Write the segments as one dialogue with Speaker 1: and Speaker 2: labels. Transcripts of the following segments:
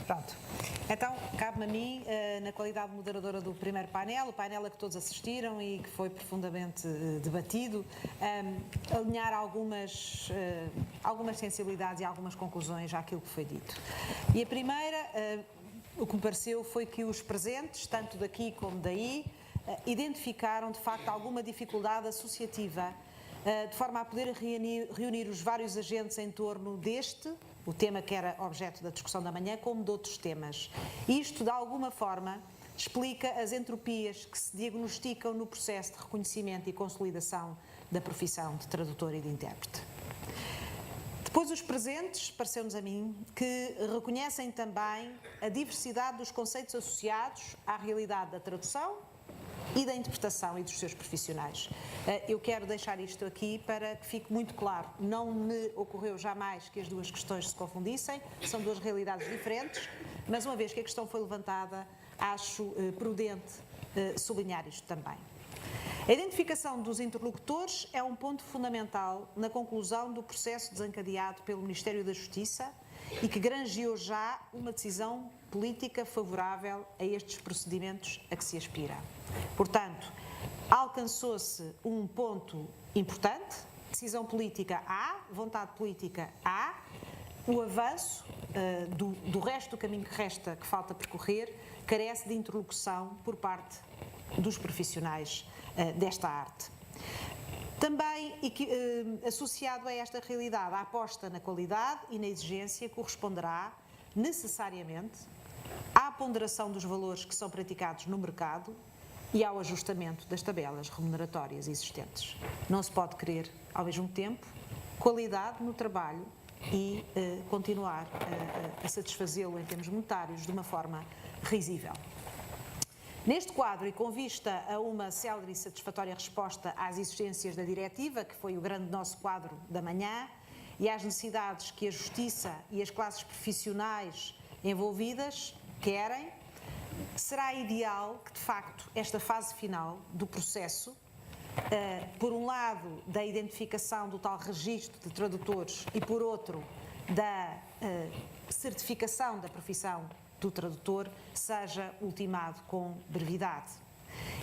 Speaker 1: Pronto. Então, cabe-me a mim, na qualidade de moderadora do primeiro painel, o painel a que todos assistiram e que foi profundamente debatido, alinhar algumas sensibilidades e algumas conclusões àquilo que foi dito. E a primeira, o que me pareceu foi que os presentes, tanto daqui como daí, identificaram de facto alguma dificuldade associativa, de forma a poder reunir os vários agentes em torno deste, o tema que era objeto da discussão da manhã, como de outros temas. Isto, de alguma forma, explica as entropias que se diagnosticam no processo de reconhecimento e consolidação da profissão de tradutor e de intérprete. Depois, os presentes, pareceu-nos a mim, que reconhecem também a diversidade dos conceitos associados à realidade da tradução e da interpretação e dos seus profissionais. Eu quero deixar isto aqui para que fique muito claro. Não me ocorreu jamais que as duas questões se confundissem, são duas realidades diferentes, mas uma vez que a questão foi levantada, acho prudente sublinhar isto também. A identificação dos interlocutores é um ponto fundamental na conclusão do processo desencadeado pelo Ministério da Justiça e que granjeou já uma decisão política favorável a estes procedimentos a que se aspira. Portanto, alcançou-se um ponto importante, decisão política há, vontade política há, o avanço do resto do caminho que resta, que falta percorrer, carece de interlocução por parte dos profissionais desta arte. Também associado a esta realidade, a aposta na qualidade e na exigência corresponderá necessariamente à ponderação dos valores que são praticados no mercado e ao ajustamento das tabelas remuneratórias existentes. Não se pode querer, ao mesmo tempo, qualidade no trabalho e continuar a satisfazê-lo em termos monetários de uma forma risível. Neste quadro, e com vista a uma célere e satisfatória resposta às exigências da diretiva, que foi o grande nosso quadro da manhã, e às necessidades que a Justiça e as classes profissionais envolvidas querem, será ideal que, de facto, esta fase final do processo, por um lado, da identificação do tal registro de tradutores e, por outro, da certificação da profissão do tradutor, seja ultimado com brevidade.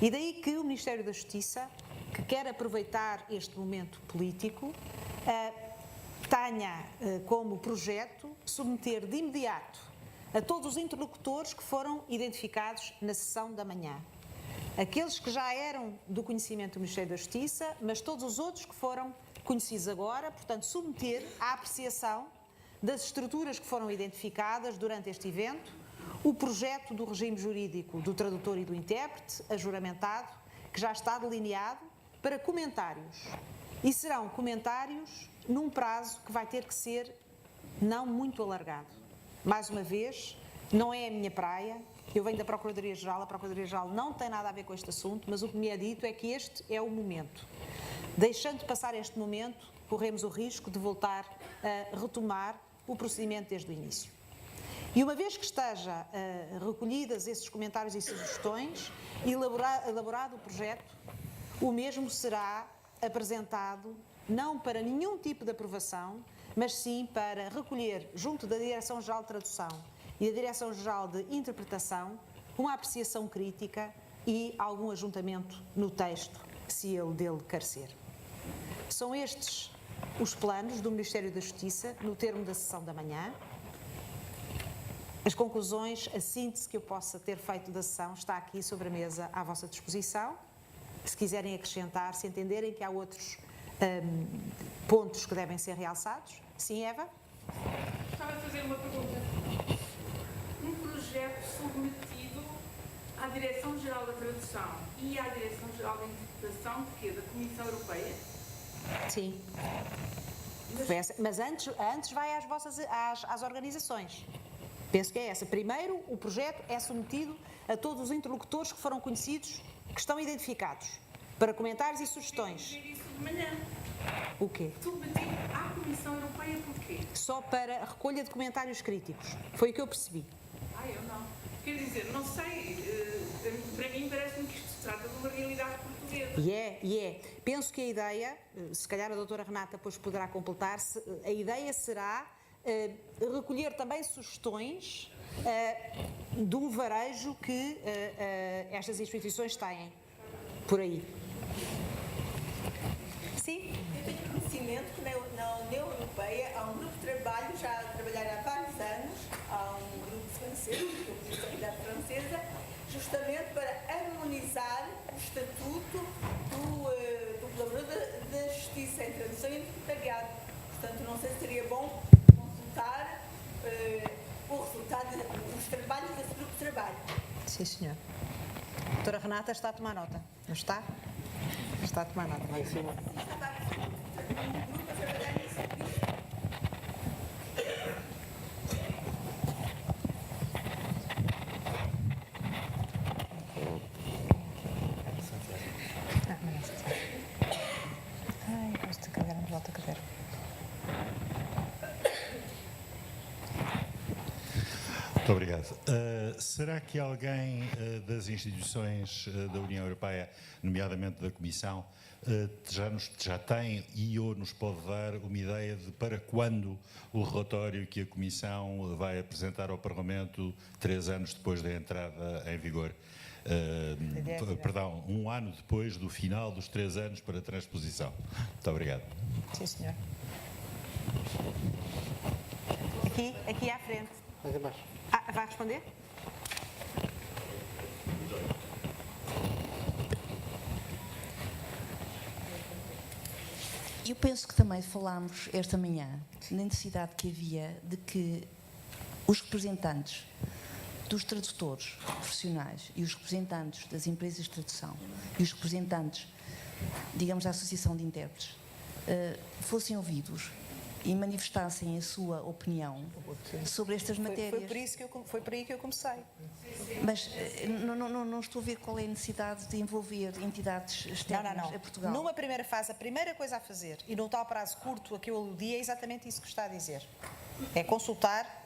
Speaker 1: E daí que o Ministério da Justiça, que quer aproveitar este momento político, tenha como projeto submeter de imediato a todos os interlocutores que foram identificados na sessão da manhã. Aqueles que já eram do conhecimento do Ministério da Justiça, mas todos os outros que foram conhecidos agora, portanto, submeter à apreciação das estruturas que foram identificadas durante este evento, o projeto do regime jurídico do tradutor e do intérprete, ajuramentado, que já está delineado, para comentários. E serão comentários num prazo que vai ter que ser não muito alargado. Mais uma vez, não é a minha praia, eu venho da Procuradoria-Geral, a Procuradoria-Geral não tem nada a ver com este assunto, mas o que me é dito é que este é o momento. Deixando de passar este momento, corremos o risco de voltar a retomar o procedimento desde o início. E uma vez que esteja recolhidas esses comentários e sugestões, elaborado o projeto, o mesmo será apresentado não para nenhum tipo de aprovação, mas sim para recolher junto da Direção-Geral de Tradução e da Direção-Geral de Interpretação uma apreciação crítica e algum ajuntamento no texto, se ele dele carecer. São estes os planos do Ministério da Justiça no termo da sessão da manhã. As conclusões, a síntese que eu possa ter feito da sessão está aqui sobre a mesa à vossa disposição. Se quiserem acrescentar, se entenderem que há outros pontos que devem ser realçados. Sim, Eva?
Speaker 2: Estava a fazer uma pergunta. Um projeto submetido à Direção-Geral da Tradução e à Direção-Geral da Interpretação, de quê? Da Comissão Europeia?
Speaker 1: Sim. Mas antes vai às organizações. Penso que é essa. Primeiro, o projeto é submetido a todos os interlocutores que foram conhecidos, que estão identificados, para comentários e sugestões.
Speaker 2: Eu queria isso de manhã.
Speaker 1: O quê?
Speaker 2: Submetido à Comissão Europeia porquê?
Speaker 1: Só para a recolha de comentários críticos. Foi o que eu percebi.
Speaker 2: Eu não. Quer dizer, não sei, para mim parece-me que isto se trata de uma realidade portuguesa.
Speaker 1: E é. Penso que a ideia, se calhar a doutora Renata depois poderá completar-se, a ideia será recolher também sugestões de um varejo que estas instituições têm por aí. Sim?
Speaker 3: Eu tenho conhecimento que na União Europeia há um grupo de trabalho, já a trabalhar há vários anos, há um grupo francês, da Comunidade Francesa, justamente para harmonizar o estatuto do colaborador da Justiça em tradução e interpretariado. Portanto, não sei se seria bom consultar o resultado, os trabalhos desse grupo de trabalho.
Speaker 1: Sim, senhor. A doutora Renata está a tomar nota, não está? Está a tomar nota.
Speaker 4: Lá em cima.
Speaker 1: Ai, gosto de cadeira, mas volta a cadeira.
Speaker 5: Muito obrigado. Será que alguém das instituições da União Europeia, nomeadamente da Comissão, já tem ou nos pode dar uma ideia de para quando o relatório que a Comissão vai apresentar ao Parlamento 3 anos depois da entrada em vigor? Perdão, 1 ano depois do final dos 3 anos para transposição. Muito obrigado.
Speaker 1: Sim, senhor. Aqui à frente.
Speaker 4: Mais abaixo.
Speaker 1: Vai responder?
Speaker 6: Eu penso que também falámos esta manhã na necessidade que havia de que os representantes dos tradutores profissionais e os representantes das empresas de tradução e os representantes, digamos, da Associação de Intérpretes fossem ouvidos e manifestassem a sua opinião sobre estas matérias.
Speaker 1: Foi por aí que eu comecei.
Speaker 6: Mas não estou a ver qual é a necessidade de envolver entidades externas a Portugal.
Speaker 1: Numa primeira fase, a primeira coisa a fazer, e num tal prazo curto a que eu aludi, é exatamente isso que está a dizer. É consultar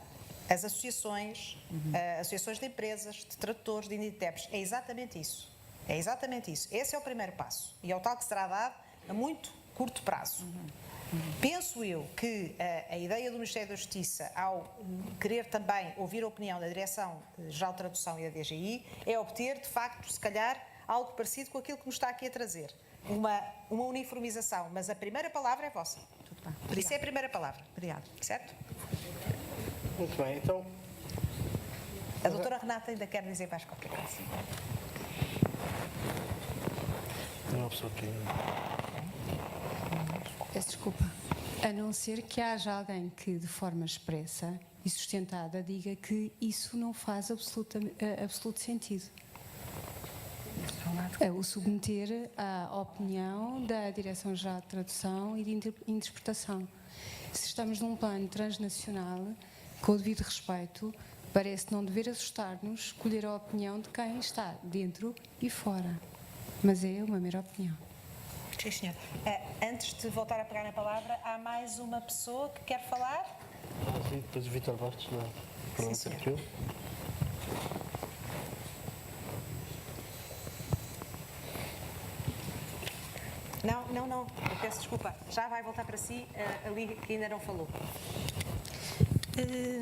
Speaker 1: as associações, associações de empresas, de tradutores, de intérpretes. É exatamente isso. É exatamente isso. Esse é o primeiro passo. E é o tal que será dado a muito curto prazo. Penso eu que a ideia do Ministério da Justiça, ao querer também ouvir a opinião da Direção-Geral de Tradução e da DGI, é obter, de facto, se calhar, algo parecido com aquilo que nos está aqui a trazer. Uma uniformização, mas a primeira palavra é vossa.
Speaker 6: Tudo bem. Obrigada.
Speaker 1: Isso é a primeira palavra.
Speaker 6: Obrigada.
Speaker 1: Certo?
Speaker 4: Muito bem, então.
Speaker 1: A doutora Renata ainda quer dizer mais qualquer coisa.
Speaker 4: Não é uma pessoa que.
Speaker 7: Peço desculpa. A não ser que haja alguém que, de forma expressa e sustentada, diga que isso não faz absoluto sentido. O submeter à opinião da Direção-Geral de Tradução e de Interpretação. Se estamos num plano transnacional, com o devido respeito, parece não dever assustar-nos escolher a opinião de quem está dentro e fora. Mas é uma mera opinião.
Speaker 1: Sim, senhor. Antes de voltar a pegar na palavra, há mais uma pessoa que quer falar?
Speaker 4: Sim, depois o Vítor Bastos, não é? Pronto,
Speaker 1: Sim, senhor.
Speaker 4: tranquilo.
Speaker 1: Não. Eu peço desculpa. Já vai voltar para si ali que ainda não falou.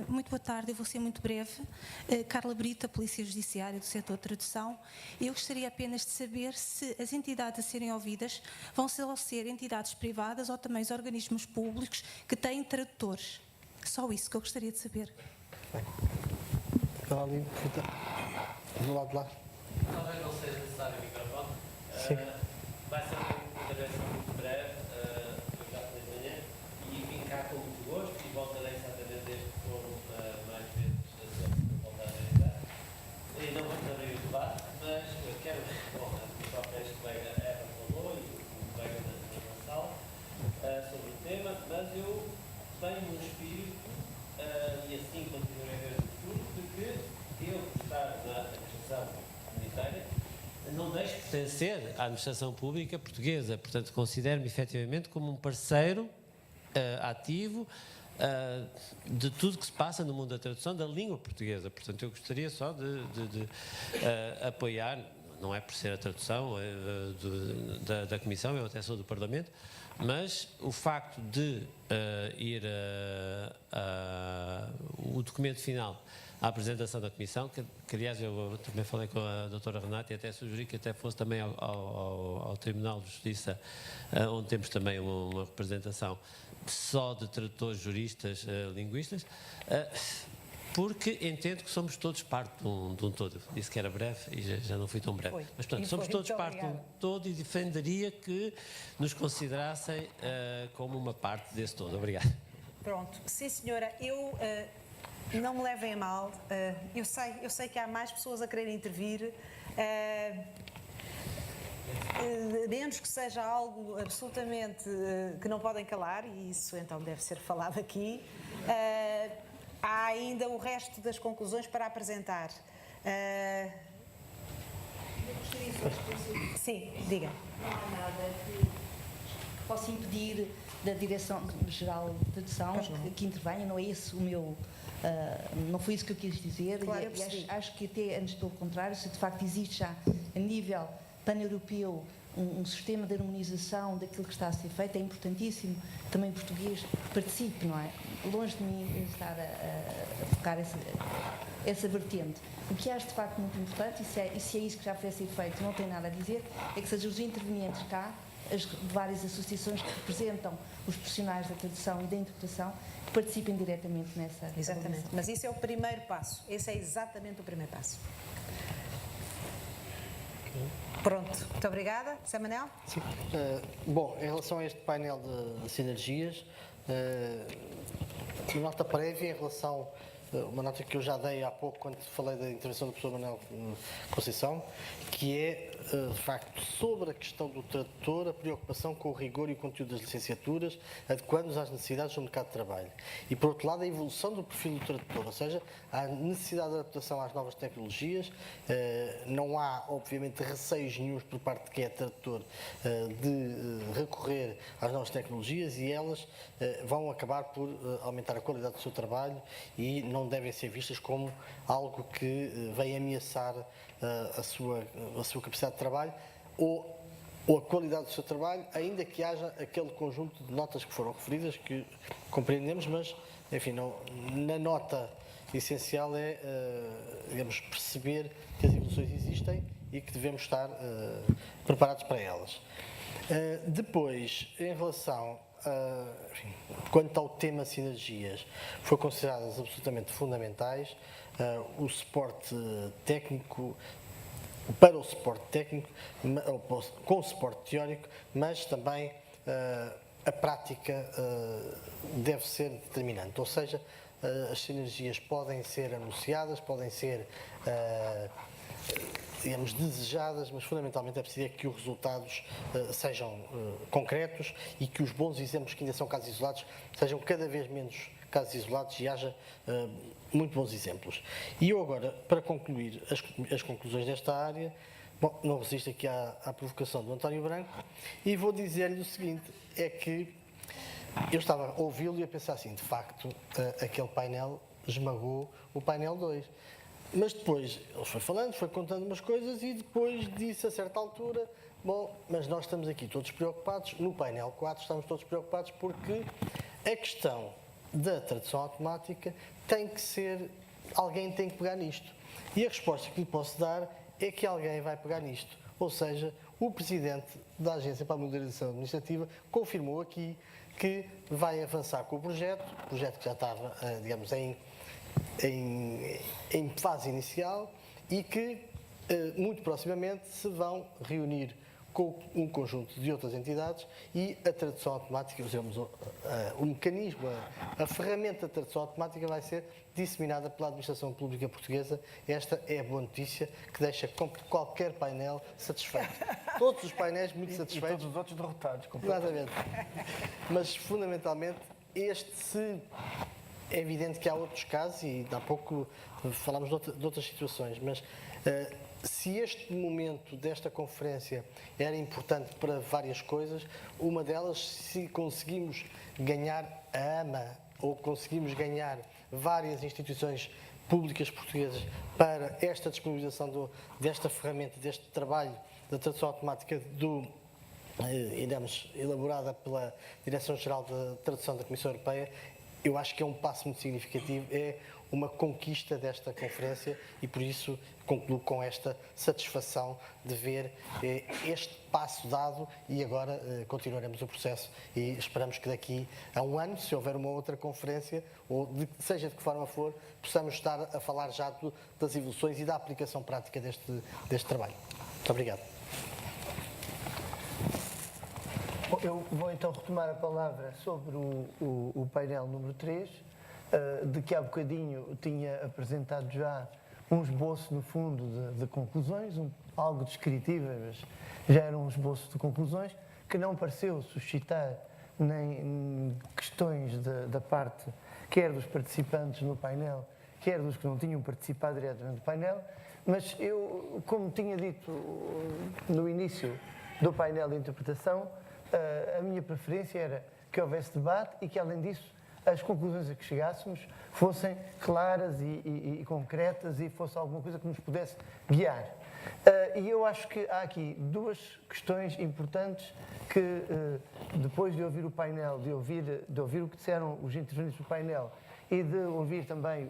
Speaker 8: Muito boa tarde, eu vou ser muito breve. Carla Brita, Polícia Judiciária do setor de tradução. Eu gostaria apenas de saber se as entidades a serem ouvidas vão ser entidades privadas ou também os organismos públicos que têm tradutores. Só isso que eu gostaria de saber.
Speaker 4: Está ali, Rita. Do lado de lá.
Speaker 9: Talvez não seja necessário o microfone.
Speaker 4: Sim.
Speaker 9: Vai ser uma intervenção muito breve, eu já falei de manhã, e vim cá com muito gosto e voltarei exatamente este fórum mais vezes se voltar a realizar. E não vamos abrir o debate, mas eu quero responder o próprio ex-colega Eva falou e o colega na sala sobre o tema, mas eu tenho um espírito, e assim continuarei a ver no futuro, de que eu, por estar na administração comunitária, não deixo de pertencer à administração pública portuguesa. Portanto, considero-me efetivamente como um parceiro ativo de tudo que se passa no mundo da tradução da língua portuguesa. Portanto, eu gostaria só de apoiar, não é por ser a tradução da Comissão, eu até sou do Parlamento, Mas o facto de o documento final à apresentação da Comissão, que aliás eu também falei com a doutora Renata e até sugeri que até fosse também ao Tribunal de Justiça, onde temos também uma representação só de tradutores, juristas, linguistas, porque entendo que somos todos parte de um todo. Disse que era breve e já não fui tão breve.
Speaker 1: Foi.
Speaker 9: Mas, portanto, somos todos parte de um todo e defenderia que nos considerassem como uma parte desse todo. Obrigado.
Speaker 1: Pronto. Sim, senhora, eu... não me levem a mal, eu sei que há mais pessoas a querer intervir, menos que seja algo absolutamente que não podem calar, e isso então deve ser falado aqui. Há ainda o resto das conclusões para apresentar. Sim, diga.
Speaker 6: Não há nada que possa impedir da Direção-Geral de Tradução que intervenha, não é esse o meu... não foi isso que eu quis dizer,
Speaker 1: claro,
Speaker 6: e acho que até antes pelo contrário, se de facto existe já a nível pan-europeu um sistema de harmonização daquilo que está a ser feito, é importantíssimo que também o português participe, não é? Longe de mim estar a focar essa vertente. O que acho de facto muito importante, e se é isso que já foi a ser feito, não tem nada a dizer, é que sejam os intervenientes cá, as várias associações que representam os profissionais da tradução e da interpretação, que participem diretamente nessa
Speaker 1: Exatamente,
Speaker 6: avaliação.
Speaker 1: mas isso é o primeiro passo, esse é exatamente o primeiro passo. Pronto, muito obrigada. Zé Manel?
Speaker 4: Sim. Bom, em relação a este painel de sinergias, uma nota prévia em relação, uma nota que eu já dei há pouco quando falei da intervenção do professor Manuel Conceição, que é, de facto, sobre a questão do tradutor, a preocupação com o rigor e o conteúdo das licenciaturas, adequando-os às necessidades do mercado de trabalho. E, por outro lado, a evolução do perfil do tradutor, ou seja, a necessidade de adaptação às novas tecnologias. Não há, obviamente, receios nenhums por parte de quem é tradutor de recorrer às novas tecnologias, e elas vão acabar por aumentar a qualidade do seu trabalho e não devem ser vistas como algo que vem ameaçar a sua capacidade de trabalho ou a qualidade do seu trabalho, ainda que haja aquele conjunto de notas que foram referidas, que compreendemos, mas, enfim, na nota essencial é, digamos, perceber que as evoluções existem e que devemos estar preparados para elas. Depois, em relação enfim, quanto ao tema sinergias, foram consideradas absolutamente fundamentais o suporte técnico, para o suporte técnico, com o suporte teórico, mas também a prática deve ser determinante, ou seja, as sinergias podem ser anunciadas, podem ser digamos, desejadas, mas fundamentalmente é preciso que os resultados sejam concretos e que os bons exemplos, que ainda são casos isolados, sejam cada vez menos casos isolados e haja muito bons exemplos. E eu agora, para concluir as conclusões desta área, bom, não resisto aqui à provocação do António Branco e vou dizer-lhe o seguinte, é que eu estava a ouvi-lo e a pensar assim, de facto, aquele painel esmagou o painel 2. Mas depois ele foi falando, foi contando umas coisas e depois disse a certa altura, bom, mas nós estamos aqui todos preocupados, no painel 4 estamos todos preocupados porque a questão da tradução automática tem que ser, alguém tem que pegar nisto. E a resposta que lhe posso dar é que alguém vai pegar nisto. Ou seja, o Presidente da Agência para a Modernização Administrativa confirmou aqui que vai avançar com o projeto que já estava, digamos, em fase inicial e que muito proximamente se vão reunir com um conjunto de outras entidades e a tradução automática, usamos o mecanismo, a ferramenta de tradução automática vai ser disseminada pela Administração Pública Portuguesa. Esta é a boa notícia que deixa qualquer painel satisfeito. Todos os painéis muito satisfeitos. E todos os outros derrotados.
Speaker 1: Exatamente.
Speaker 4: Mas, fundamentalmente, é evidente que há outros casos e há pouco falámos de outras situações, mas se este momento desta conferência era importante para várias coisas, uma delas, se conseguimos ganhar a AMA ou conseguimos ganhar várias instituições públicas portuguesas para esta disponibilização desta ferramenta, deste trabalho da tradução automática iremos, elaborada pela Direção-Geral de Tradução da Comissão Europeia, eu acho que é um passo muito significativo, é uma conquista desta conferência e por isso concluo com esta satisfação de ver este passo dado e agora continuaremos o processo e esperamos que daqui a um ano, se houver uma outra conferência, ou seja de que forma for, possamos estar a falar já das evoluções e da aplicação prática deste trabalho. Muito obrigado.
Speaker 10: Eu vou então retomar a palavra sobre o painel número 3, de que há bocadinho tinha apresentado já um esboço, no fundo, de conclusões, algo descritivo, mas já era um esboço de conclusões, que não pareceu suscitar nem questões da parte, quer dos participantes no painel, quer dos que não tinham participado diretamente do painel, mas eu, como tinha dito no início do painel de interpretação, a minha preferência era que houvesse debate e que, além disso, as conclusões a que chegássemos fossem claras e concretas e fosse alguma coisa que nos pudesse guiar. E eu acho que há aqui duas questões importantes que, depois de ouvir o painel, de ouvir o que disseram os intervenientes do painel e de ouvir também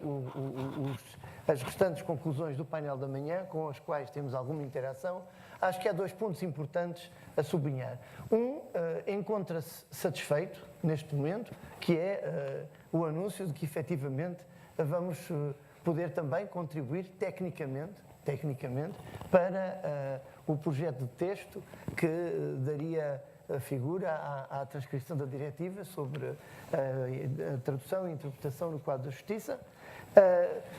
Speaker 10: as restantes conclusões do painel da manhã, com as quais temos alguma interação, acho que há dois pontos importantes a sublinhar. Encontra-se satisfeito neste momento, que é o anúncio de que efetivamente vamos poder também contribuir tecnicamente para o projeto de texto que daria figura à transcrição da diretiva sobre a tradução e interpretação no quadro da justiça.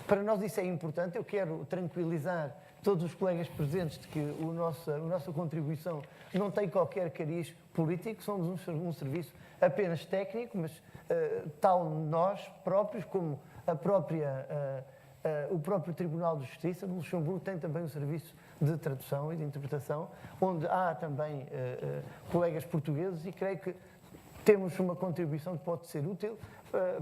Speaker 10: Para nós isso é importante. Eu quero tranquilizar todos os colegas presentes de que a nossa contribuição não tem qualquer cariz político, somos um serviço apenas técnico, mas tal nós próprios como o próprio Tribunal de Justiça de Luxemburgo tem também um serviço de tradução e de interpretação, onde há também colegas portugueses e creio que temos uma contribuição que pode ser útil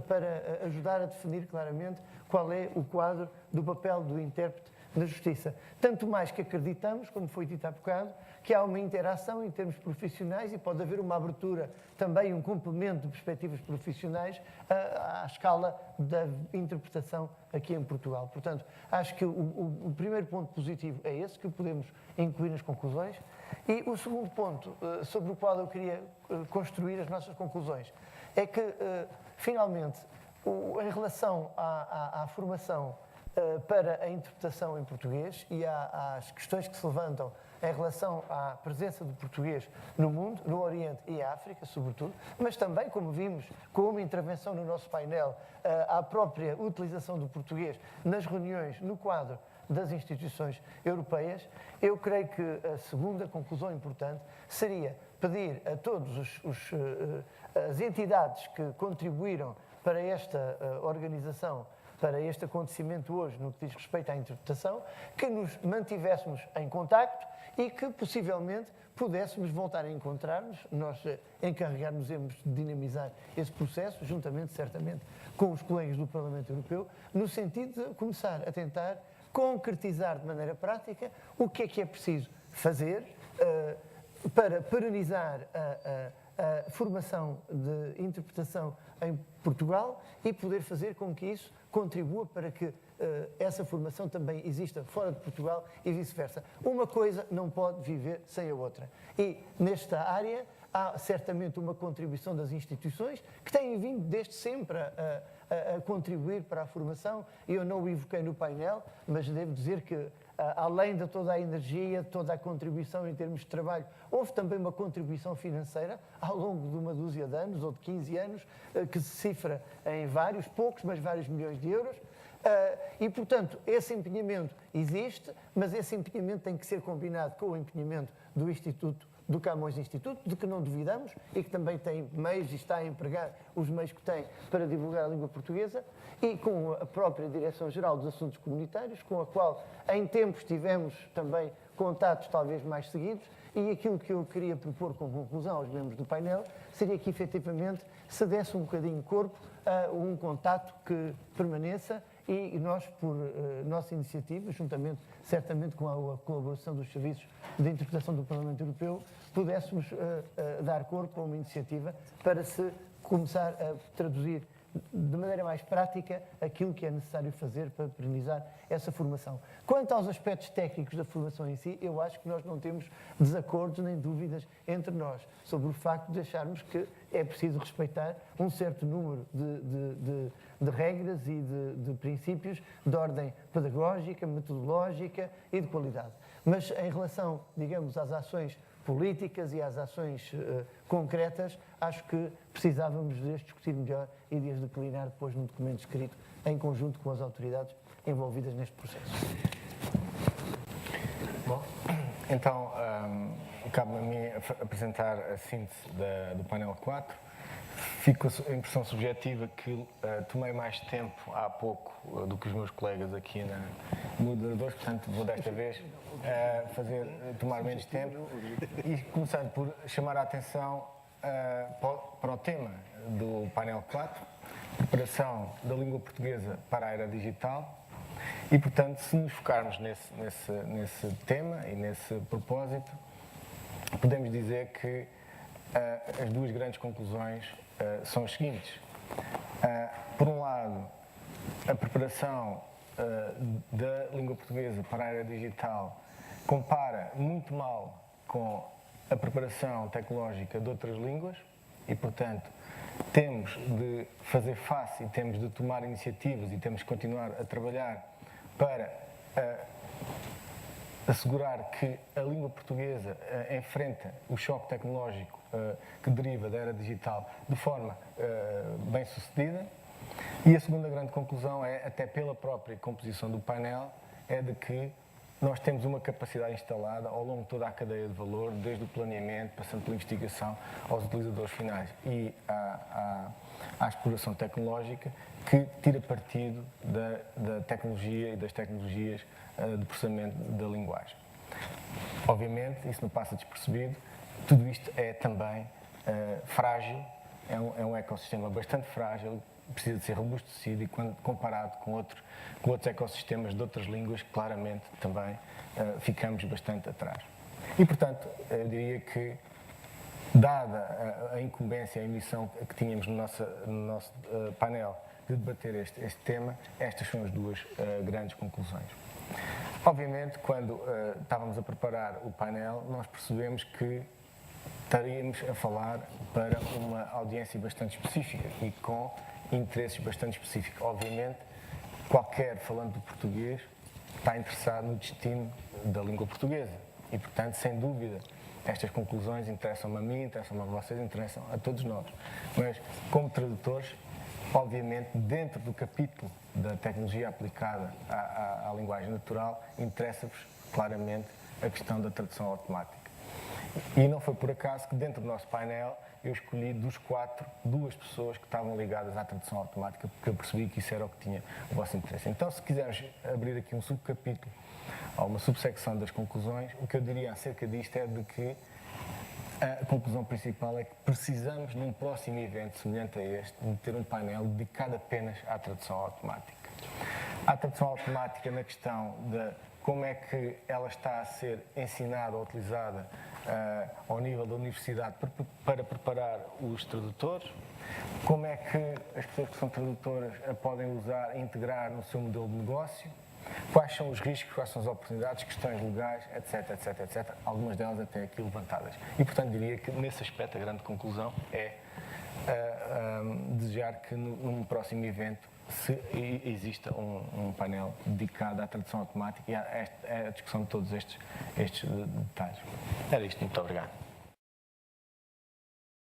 Speaker 10: para ajudar a definir claramente qual é o quadro do papel do intérprete na Justiça. Tanto mais que acreditamos, como foi dito há bocado, que há uma interação em termos profissionais e pode haver uma abertura, também um complemento de perspectivas profissionais à escala da interpretação aqui em Portugal. Portanto, acho que o primeiro ponto positivo é esse, que podemos incluir nas conclusões. E o segundo ponto, sobre o qual eu queria construir as nossas conclusões, é que, finalmente, em relação à formação para a interpretação em português e às questões que se levantam em relação à presença do português no mundo, no Oriente e África, sobretudo, mas também, como vimos, com uma intervenção no nosso painel, à própria utilização do português nas reuniões no quadro das instituições europeias, eu creio que a segunda conclusão importante seria pedir a todas as entidades que contribuíram para esta organização, para este acontecimento hoje, no que diz respeito à interpretação, que nos mantivéssemos em contacto e que, possivelmente, pudéssemos voltar a encontrar-nos, nós encarregarmos-emos de dinamizar esse processo, juntamente, certamente, com os colegas do Parlamento Europeu, no sentido de começar a tentar concretizar de maneira prática o que é preciso fazer para perenizar a formação de interpretação em Portugal e poder fazer com que isso contribua para que essa formação também exista fora de Portugal e vice-versa. Uma coisa não pode viver sem a outra. E nesta área há certamente uma contribuição das instituições que têm vindo desde sempre a contribuir para a formação. Eu não o evoquei no painel, mas devo dizer que, além de toda a energia, toda a contribuição em termos de trabalho, houve também uma contribuição financeira ao longo de uma dúzia de anos ou de 15 anos, que se cifra em poucos, mas vários milhões de euros. E, portanto, esse empenhamento existe, mas esse empenhamento tem que ser combinado com o empenhamento do Instituto, do Camões Instituto, de que não duvidamos e que também tem meios e está a empregar os meios que tem para divulgar a língua portuguesa, e com a própria Direção-Geral dos Assuntos Comunitários, com a qual em tempos tivemos também contatos talvez mais seguidos, e aquilo que eu queria propor como conclusão aos membros do painel seria que efetivamente se desse um bocadinho corpo a um contato que permaneça e nós, por nossa iniciativa, juntamente, certamente com a colaboração dos serviços de interpretação do Parlamento Europeu, pudéssemos dar corpo a uma iniciativa para se começar a traduzir de maneira mais prática aquilo que é necessário fazer para perenizar essa formação. Quanto aos aspectos técnicos da formação em si, eu acho que nós não temos desacordos nem dúvidas entre nós sobre o facto de acharmos que é preciso respeitar um certo número de regras e de princípios de ordem pedagógica, metodológica e de qualidade. Mas em relação, digamos, às ações políticas e às ações concretas, acho que precisávamos de as discutir melhor e de as declinar depois num documento escrito em conjunto com as autoridades envolvidas neste processo.
Speaker 11: Bom, então, cabe-me a mim apresentar a síntese do painel 4. Fico com a impressão subjetiva que tomei mais tempo há pouco do que os meus colegas aqui na moderadores, portanto vou desta vez tomar menos tempo e começando por chamar a atenção para o tema do painel 4, preparação da língua portuguesa para a era digital. E, portanto, se nos focarmos nesse tema e nesse propósito, podemos dizer que as duas grandes conclusões são as seguintes. Por um lado, a preparação da língua portuguesa para a era digital compara muito mal com a preparação tecnológica de outras línguas e, portanto, temos de fazer face e temos de tomar iniciativas e temos de continuar a trabalhar para assegurar que a língua portuguesa enfrenta o choque tecnológico que deriva da era digital de forma bem-sucedida. E a segunda grande conclusão é, até pela própria composição do painel, é de que nós temos uma capacidade instalada ao longo de toda a cadeia de valor, desde o planeamento, passando pela investigação, aos utilizadores finais e à exploração tecnológica, que tira partido da tecnologia e das tecnologias de processamento da linguagem. Obviamente, isso não passa despercebido, tudo isto é também frágil, é um ecossistema bastante frágil, precisa de ser robustecido e, quando comparado com outros ecossistemas de outras línguas, claramente também ficamos bastante atrás. E, portanto, eu diria que, dada a incumbência, a missão que tínhamos no nosso painel de debater este tema, estas são as duas grandes conclusões. Obviamente, quando estávamos a preparar o painel, nós percebemos que estaríamos a falar para uma audiência bastante específica e com interesses bastante específicos. Obviamente, qualquer falante de português está interessado no destino da língua portuguesa e, portanto, sem dúvida, estas conclusões interessam-me a mim, interessam-me a vocês, interessam a todos nós. Mas, como tradutores, obviamente, dentro do capítulo da tecnologia aplicada à linguagem natural, interessa-vos claramente a questão da tradução automática. E não foi por acaso que, dentro do nosso painel, eu escolhi dos 4, 2 pessoas que estavam ligadas à tradução automática, porque eu percebi que isso era o que tinha o vosso interesse. Então, se quiseres abrir aqui um subcapítulo ou uma subsecção das conclusões, o que eu diria acerca disto é de que a conclusão principal é que precisamos, num próximo evento semelhante a este, de ter um painel dedicado apenas à tradução automática. À tradução automática na questão de como é que ela está a ser ensinada ou utilizada ao nível da universidade para preparar os tradutores, como é que as pessoas que são tradutoras a podem usar e integrar no seu modelo de negócio, quais são os riscos, quais são as oportunidades, questões legais, etc, etc, etc, algumas delas até aqui levantadas. E, portanto, diria que, nesse aspecto, a grande conclusão é desejar que, num próximo evento, se exista um painel dedicado à tradução automática e à discussão de todos estes detalhes. Era isto, muito obrigado.